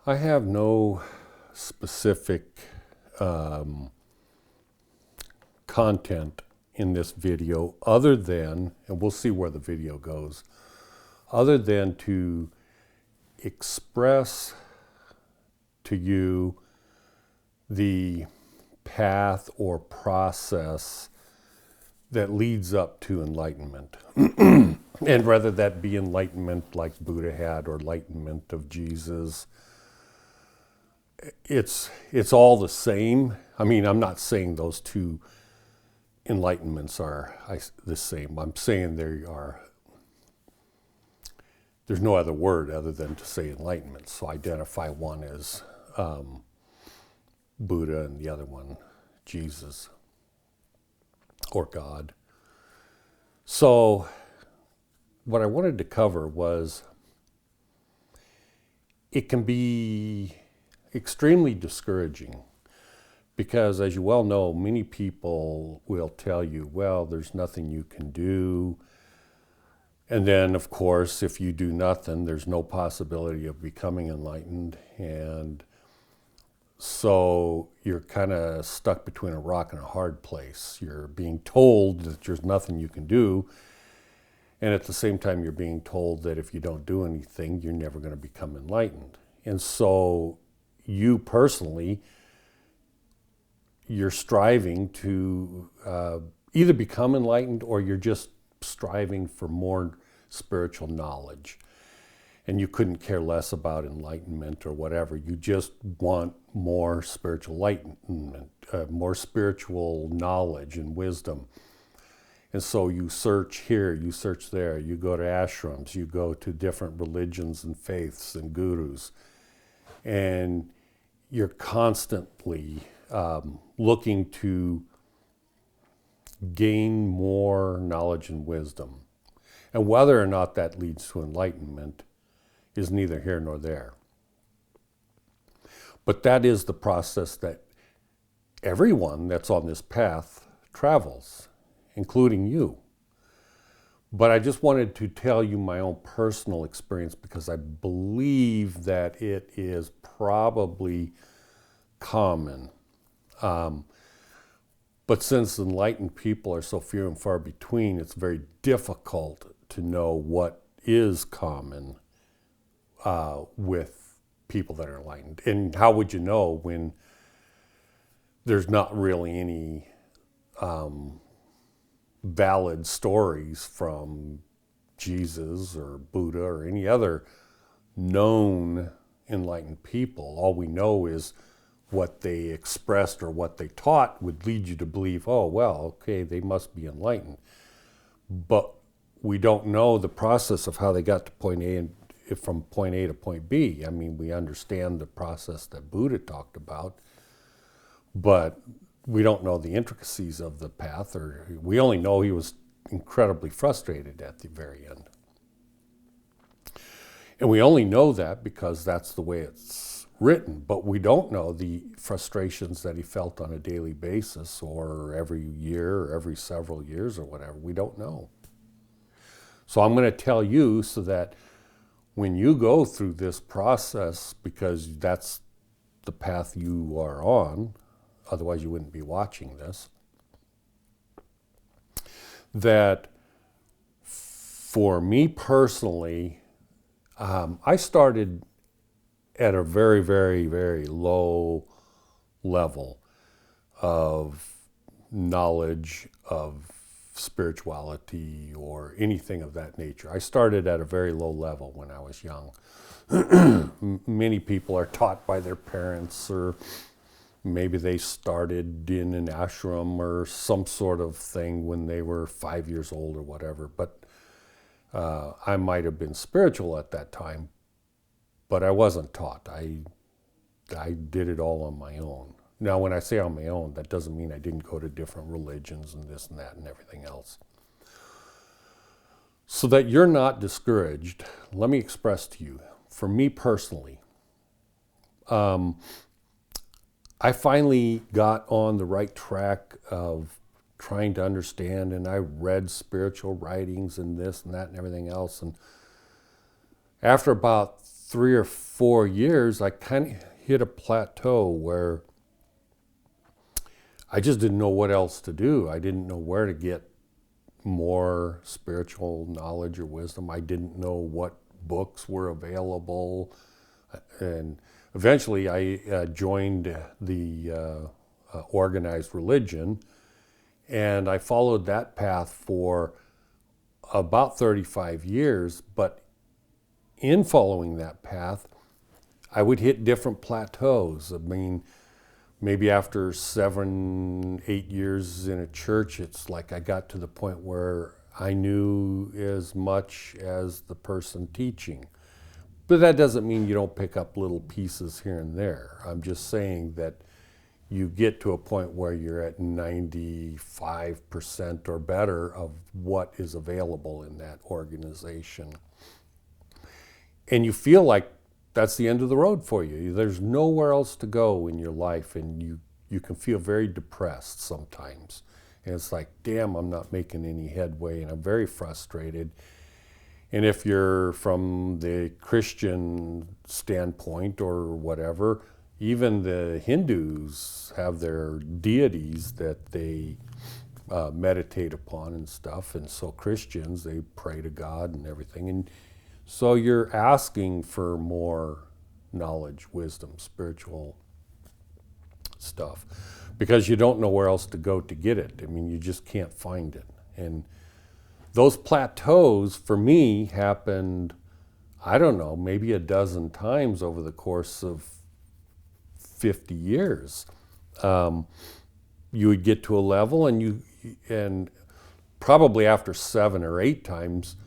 I have no specific content in this video other than, and we'll see where the video goes, other than to express to you the path or process that leads up to enlightenment. And whether that be enlightenment like Buddha had or enlightenment of Jesus, it's all the same. I mean, I'm not saying those two enlightenments are the same. I'm saying there's no other word other than to say enlightenment. So identify one as Buddha and the other one Jesus or God. So what I wanted to cover was it can be extremely discouraging because, as you well know, many people will tell you, well, there's nothing you can do. And then, of course, if you do nothing, there's no possibility of becoming enlightened. And so you're kind of stuck between a rock and a hard place. You're being told that there's nothing you can do. And at the same time, you're being told that if you don't do anything, you're never going to become enlightened. And so you personally, you're striving to either become enlightened or you're just striving for more spiritual knowledge. And you couldn't care less about enlightenment or whatever. You just want more spiritual enlightenment, more spiritual knowledge and wisdom. And so you search here, you search there, you go to ashrams, you go to different religions and faiths and gurus. And you're constantly looking to gain more knowledge and wisdom. And whether or not that leads to enlightenment is neither here nor there. But that is the process that everyone that's on this path travels, including you. But I just wanted to tell you my own personal experience because I believe that it is probably common. But since enlightened people are so few and far between, it's very difficult to know what is common with people that are enlightened. And how would you know when there's not really any valid stories from Jesus or Buddha or any other known enlightened people? All we know is what they expressed or what they taught would lead you to believe, oh, well, okay, they must be enlightened. But we don't know the process of how they got to point A and from point A to point B. I mean, we understand the process that Buddha talked about, but we don't know the intricacies of the path, or we only know he was incredibly frustrated at the very end. And we only know that because that's the way it's written, but we don't know the frustrations that he felt on a daily basis or every year or every several years or whatever. We don't know. So I'm going to tell you so that when you go through this process, because that's the path you are on, otherwise you wouldn't be watching this, that for me personally, I started at a very, very, very low level of knowledge of spirituality or anything of that nature. I started at a very low level when I was young. Many people are taught by their parents, or maybe they started in an ashram or some sort of thing when they were 5 years old or whatever. But I might have been spiritual at that time, but I wasn't taught. I did it all on my own. Now, when I say on my own, that doesn't mean I didn't go to different religions and this and that and everything else. So that you're not discouraged, let me express to you, for me personally, I finally got on the right track of trying to understand, and I read spiritual writings and this and that and everything else. And after about 3 or 4 years, I kind of hit a plateau where I just didn't know what else to do. I didn't know where to get more spiritual knowledge or wisdom. I didn't know what books were available. And eventually I joined the organized religion, and I followed that path for about 35 years. But in following that path, I would hit different plateaus. I mean, maybe after 7, 8 years in a church, it's like I got to the point where I knew as much as the person teaching. But that doesn't mean you don't pick up little pieces here and there. I'm just saying that you get to a point where you're at 95% or better of what is available in that organization. And you feel like that's the end of the road for you. There's nowhere else to go in your life, and you can feel very depressed sometimes. And it's like, damn, I'm not making any headway, and I'm very frustrated. And if you're from the Christian standpoint or whatever, even the Hindus have their deities that they meditate upon and stuff. And so Christians, they pray to God and everything. And so you're asking for more knowledge, wisdom, spiritual stuff, because you don't know where else to go to get it. I mean, you just can't find it. And those plateaus for me happened, I don't know, maybe a dozen times over the course of 50 years. You would get to a level, and probably after 7 or 8 times,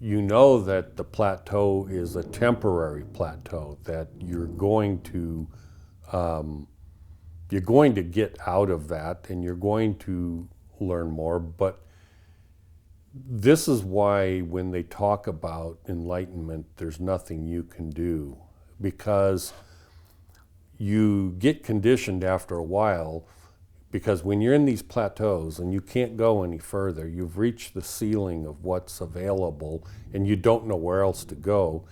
you know that the plateau is a temporary plateau, that you're going to get out of that, and you're going to learn more. But this is why when they talk about enlightenment, there's nothing you can do, because you get conditioned after a while, because when you're in these plateaus and you can't go any further, you've reached the ceiling of what's available and you don't know where else to go,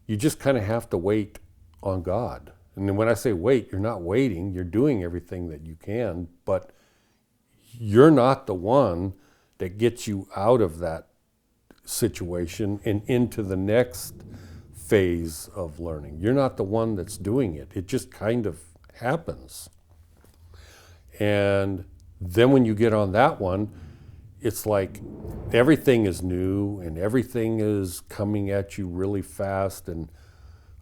you just kind of have to wait on God. And then when I say wait, you're not waiting, you're doing everything that you can, but you're not the one that gets you out of that situation and into the next phase of learning. You're not the one that's doing it. It just kind of happens. And then when you get on that one, it's like everything is new and everything is coming at you really fast. And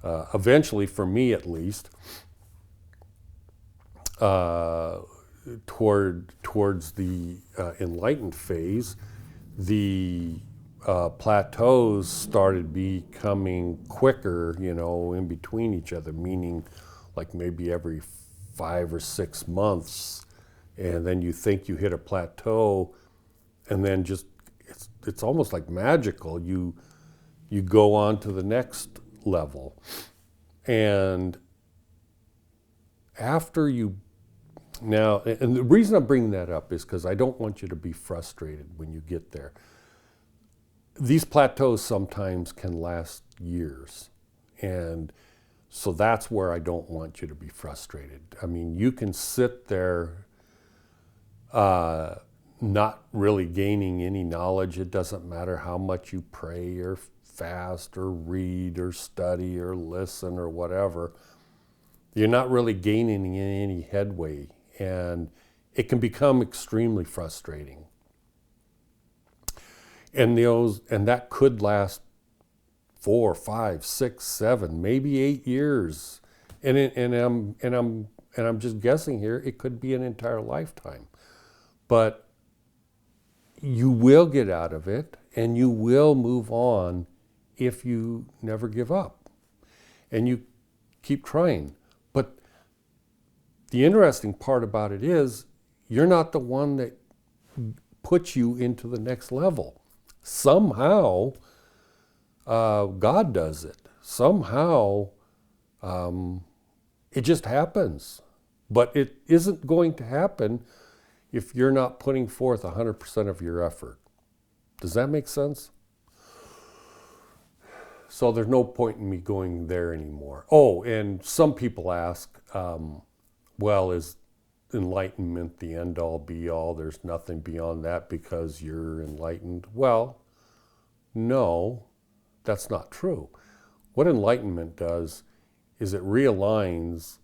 eventually, for me at least, towards the enlightened phase, the plateaus started becoming quicker, in between each other, meaning like maybe every 5 or 6 months, and then you think you hit a plateau, and then just it's almost like magical. You go on to the next level, and after you now, and the reason I'm bringing that up is because I don't want you to be frustrated when you get there. These plateaus sometimes can last years, and so that's where I don't want you to be frustrated. I mean, you can sit there not really gaining any knowledge. It doesn't matter how much you pray or fast or read or study or listen or whatever. You're not really gaining any headway, and it can become extremely frustrating. And that could last 4, 5, 6, 7, maybe 8 years, and I'm just guessing here. It could be an entire lifetime, but you will get out of it, and you will move on if you never give up, and you keep trying. But the interesting part about it is, you're not the one that puts you into the next level. Somehow, God does it. Somehow, it just happens. But it isn't going to happen if you're not putting forth 100% of your effort. Does that make sense? So there's no point in me going there anymore. Oh, and some people ask, well, is enlightenment the end all be all? There's nothing beyond that because you're enlightened. Well, no, that's not true. What enlightenment does is it realigns,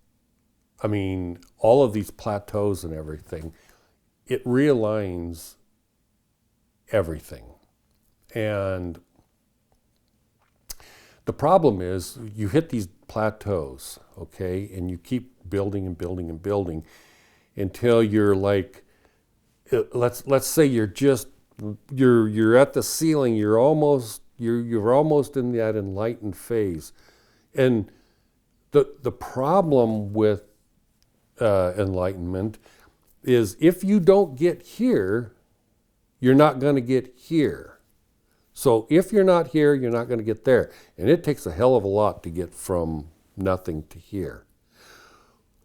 all of these plateaus and everything, it realigns everything. And the problem is you hit these plateaus, okay, and you keep building and building and building until you're like, let's say you're at the ceiling, you're almost in that enlightened phase. And the problem with enlightenment is if you don't get here, you're not going to get here. So if you're not here, you're not going to get there. And it takes a hell of a lot to get from nothing to here.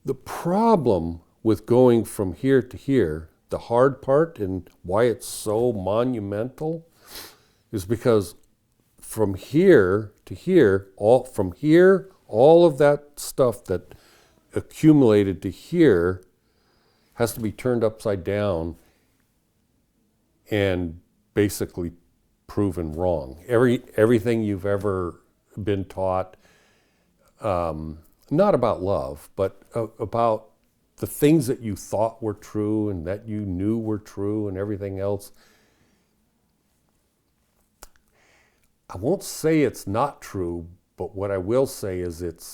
The problem with going from here to here, the hard part and why it's so monumental, is because from here to here, all of that stuff that accumulated to here has to be turned upside down and basically proven wrong. Everything you've ever been taught, not about love, but about the things that you thought were true and that you knew were true and everything else. I won't say it's not true, but what I will say is it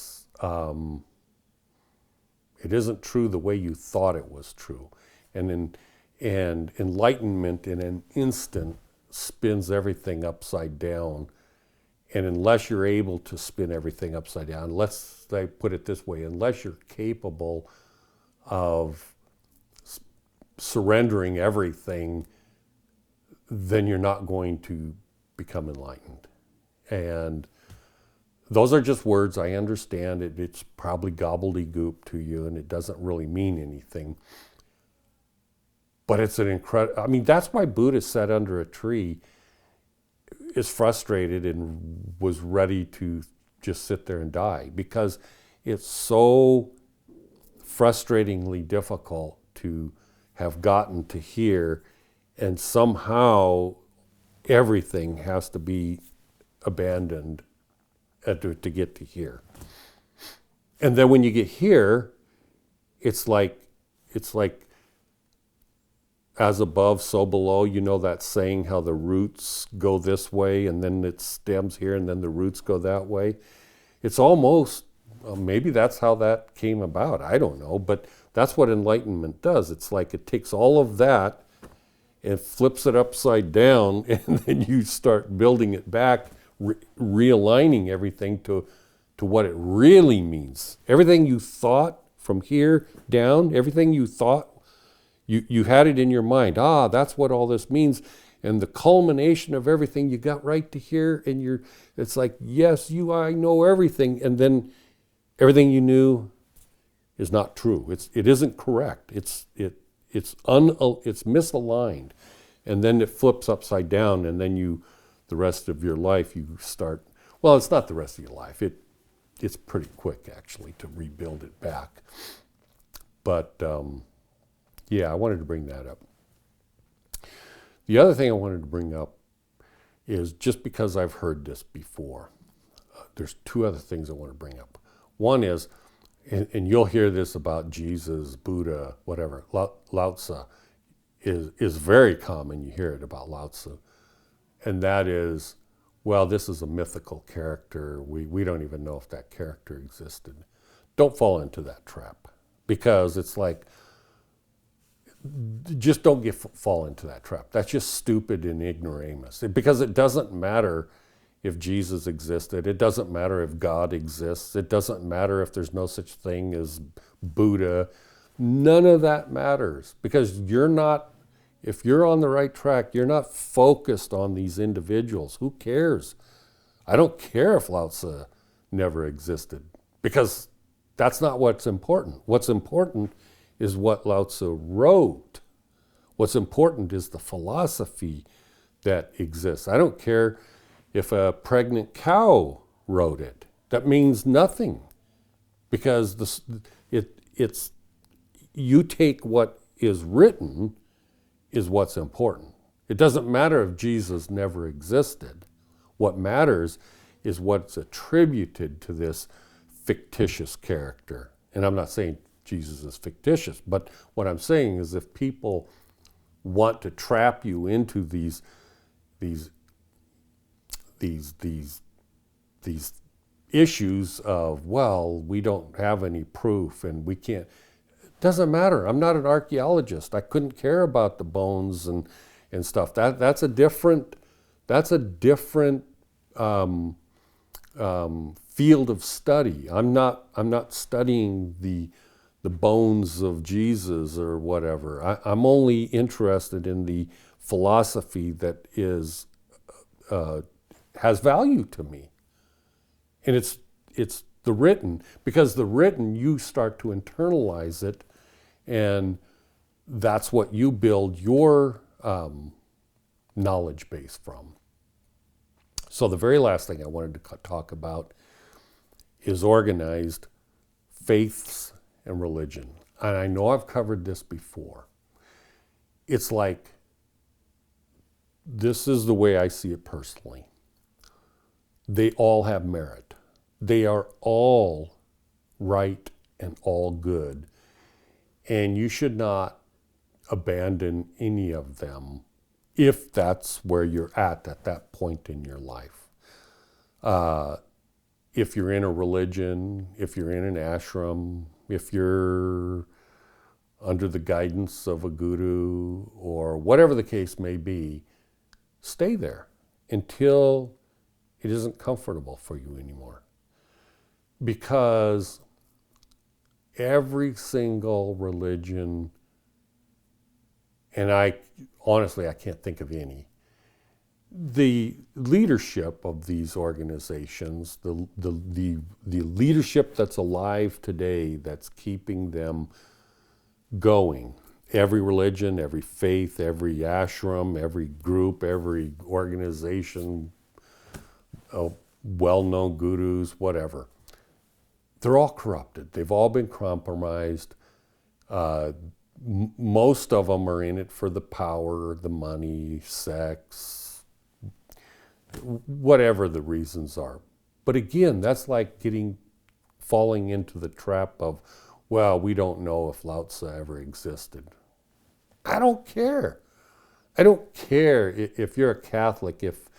isn't true the way you thought it was true. And enlightenment in an instant spins everything upside down. And unless you're able to spin everything upside down, let's put it this way, unless you're capable of surrendering everything, then you're not going to become enlightened. And those are just words. I understand it. It's probably gobbledygook to you, and it doesn't really mean anything. But it's an incredible, that's why Buddha sat under a tree, is frustrated and was ready to just sit there and die, because it's so frustratingly difficult to have gotten to here, and somehow everything has to be abandoned to get to here. And then when you get here, it's like as above, so below. You know that saying, how the roots go this way and then it stems here and then the roots go that way. It's almost, maybe that's how that came about. I don't know, but that's what enlightenment does. It's like it takes all of that and flips it upside down, and then you start building it back, realigning everything to what it really means. Everything you thought from here down, everything you thought, you had it in your mind. That's what all this means. And the culmination of everything, you got right to here, and it's like, yes, I know everything. And then everything you knew is not true. It isn't correct. It's misaligned. And then it flips upside down, and then the rest of your life, you start, well, it's not the rest of your life. It's pretty quick, actually, to rebuild it back. But, I wanted to bring that up. The other thing I wanted to bring up is, just because I've heard this before, there's two other things I want to bring up. One is, and you'll hear this about Jesus, Buddha, whatever, Lao Tzu is very common. You hear it about Lao Tzu. And that is, well, this is a mythical character. We don't even know if that character existed. Don't fall into that trap, because it's like, just don't fall into that trap. That's just stupid and ignoramus, because it doesn't matter if Jesus existed. It doesn't matter if God exists. It doesn't matter if there's no such thing as Buddha. None of that matters, because if you're on the right track, you're not focused on these individuals. Who cares? I don't care if Lao Tzu never existed, because that's not what's important. What's important is what Lao Tzu wrote. What's important is the philosophy that exists. I don't care If a pregnant cow wrote it, that means nothing, because it's you take what is written is what's important. It doesn't matter if Jesus never existed. What matters is what's attributed to this fictitious character. And I'm not saying Jesus is fictitious, but what I'm saying is if people want to trap you into these issues of, well, we don't have any proof and we can't. It doesn't matter. I'm not an archaeologist. I couldn't care about the bones and stuff. That's a different field of study. I'm not studying the bones of Jesus or whatever. I'm only interested in the philosophy that has value to me. And it's the written, because the written, you start to internalize it, and that's what you build your knowledge base from. So the very last thing I wanted to talk about is organized faiths and religion. And I know I've covered this before. It's like, this is the way I see it personally. They all have merit. They are all right and all good. And you should not abandon any of them if that's where you're at that point in your life. If you're in a religion, if you're in an ashram, if you're under the guidance of a guru, or whatever the case may be, stay there until it isn't comfortable for you anymore. Because every single religion, and I can't think of any, the leadership of these organizations, the leadership that's alive today, that's keeping them going, every religion, every faith, every ashram, every group, every organization, well-known gurus, whatever, they're all corrupted. They've all been compromised. Most of them are in it for the power, the money, sex, whatever the reasons are. But again, that's like falling into the trap of, well, we don't know if Lao Tzu ever existed. I don't care. I don't care if you're a Catholic, if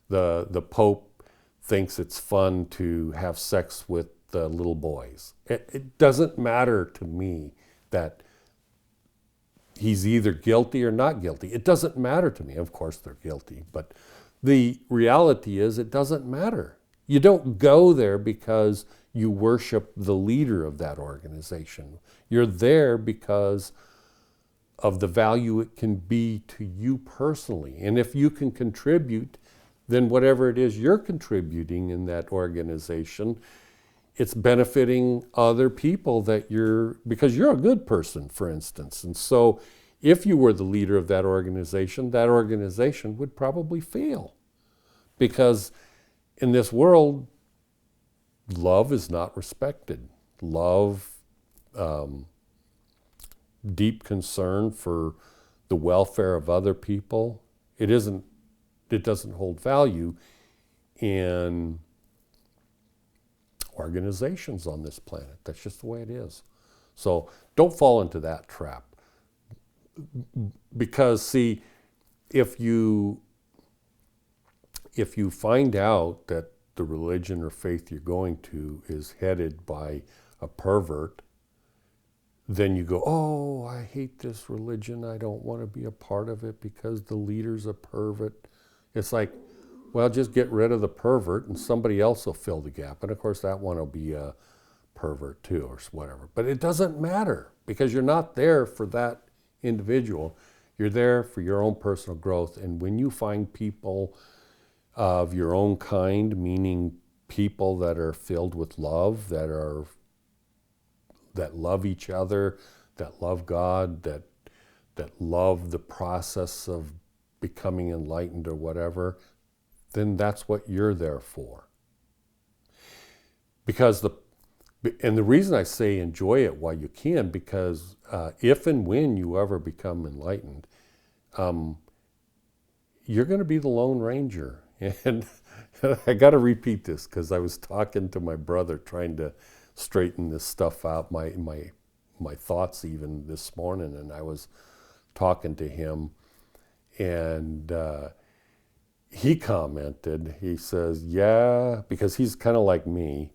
the Pope thinks it's fun to have sex with little boys. It doesn't matter to me that he's either guilty or not guilty. It doesn't matter to me. Of course they're guilty, but the reality is it doesn't matter. You don't go there because you worship the leader of that organization. You're there because of the value it can be to you personally. And if you can contribute, then whatever it is you're contributing in that organization, it's benefiting other people because you're a good person, for instance. And so if you were the leader of that organization would probably fail. Because in this world, love is not respected. Love, deep concern for the welfare of other people, it doesn't hold value in organizations on this planet. That's just the way it is. So don't fall into that trap. Because see, if you find out that the religion or faith you're going to is headed by a pervert, then you go, oh, I hate this religion. I don't want to be a part of it because the leader's a pervert. It's like, well, just get rid of the pervert and somebody else will fill the gap. And of course that one will be a pervert too or whatever. But it doesn't matter because you're not there for that individual. You're there for your own personal growth. And when you find people of your own kind, meaning people that are filled with love, that love each other, that love God, that love the process of becoming enlightened or whatever, then that's what you're there for. And the reason I say enjoy it while you can, because if and when you ever become enlightened, you're going to be the Lone Ranger. And I got to repeat this because I was talking to my brother trying to straighten this stuff out, my thoughts even this morning, and I was talking to him, and he commented, he says, yeah, because he's kind of like me,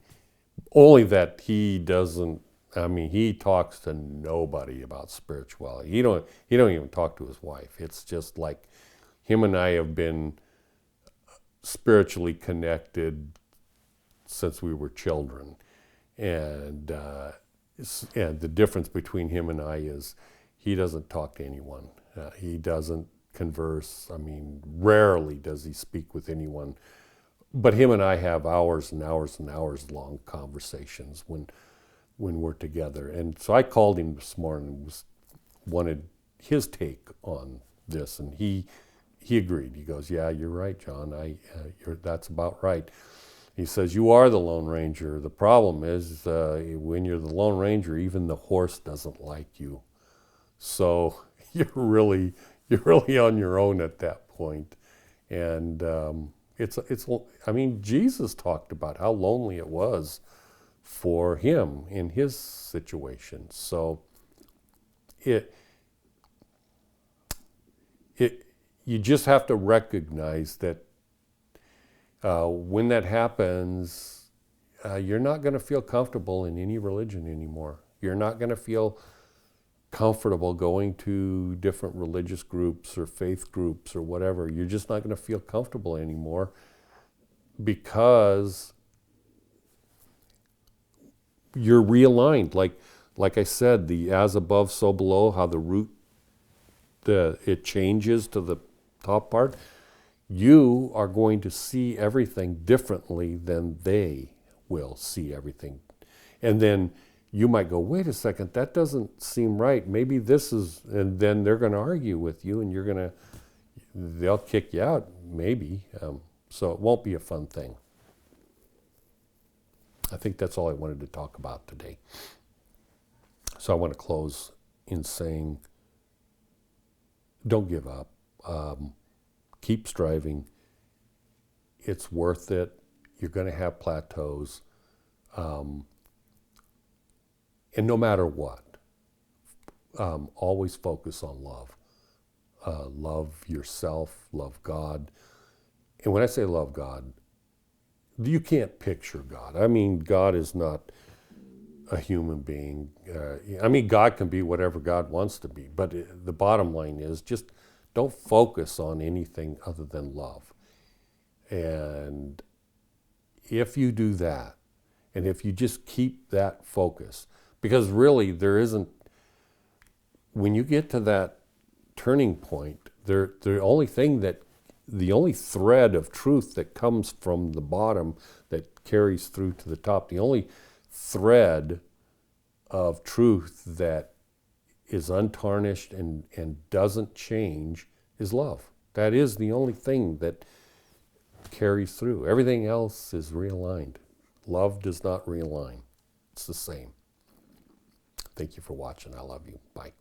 only that he doesn't, he talks to nobody about spirituality. He don't even talk to his wife. It's just like him and I have been spiritually connected since we were children. And the difference between him and I is he doesn't talk to anyone. He doesn't converse. Rarely does he speak with anyone. But him and I have hours and hours and hours long conversations when we're together. And so I called him this morning and wanted his take on this, and he agreed. He goes, "Yeah, you're right, John. That's about right." He says, "You are the Lone Ranger. The problem is when you're the Lone Ranger, even the horse doesn't like you. So you're really on your own at that point." And Jesus talked about how lonely it was for him in his situation. So you just have to recognize that when that happens, you're not going to feel comfortable in any religion anymore. You're not going to feel comfortable going to different religious groups or faith groups or whatever. You're just not going to feel comfortable anymore because you're realigned. Like I said, the as above, so below, how the root, it changes to the top part. You are going to see everything differently than they will see everything. And then you might go, wait a second, that doesn't seem right. Maybe this is, and then they're going to argue with you, and they'll kick you out, maybe. So it won't be a fun thing. I think that's all I wanted to talk about today. So I want to close in saying, don't give up. Keep striving. It's worth it. You're going to have plateaus. And no matter what, always focus on love. Love yourself, love God. And when I say love God, you can't picture God. God is not a human being. God can be whatever God wants to be. But the bottom line is just don't focus on anything other than love. And if you do that, and if you just keep that focus, because really when you get to that turning point, the only thread of truth that comes from the bottom that carries through to the top, the only thread of truth that is untarnished and doesn't change is love. That is the only thing that carries through. Everything else is realigned. Love does not realign. It's the same. Thank you for watching. I love you. Bye.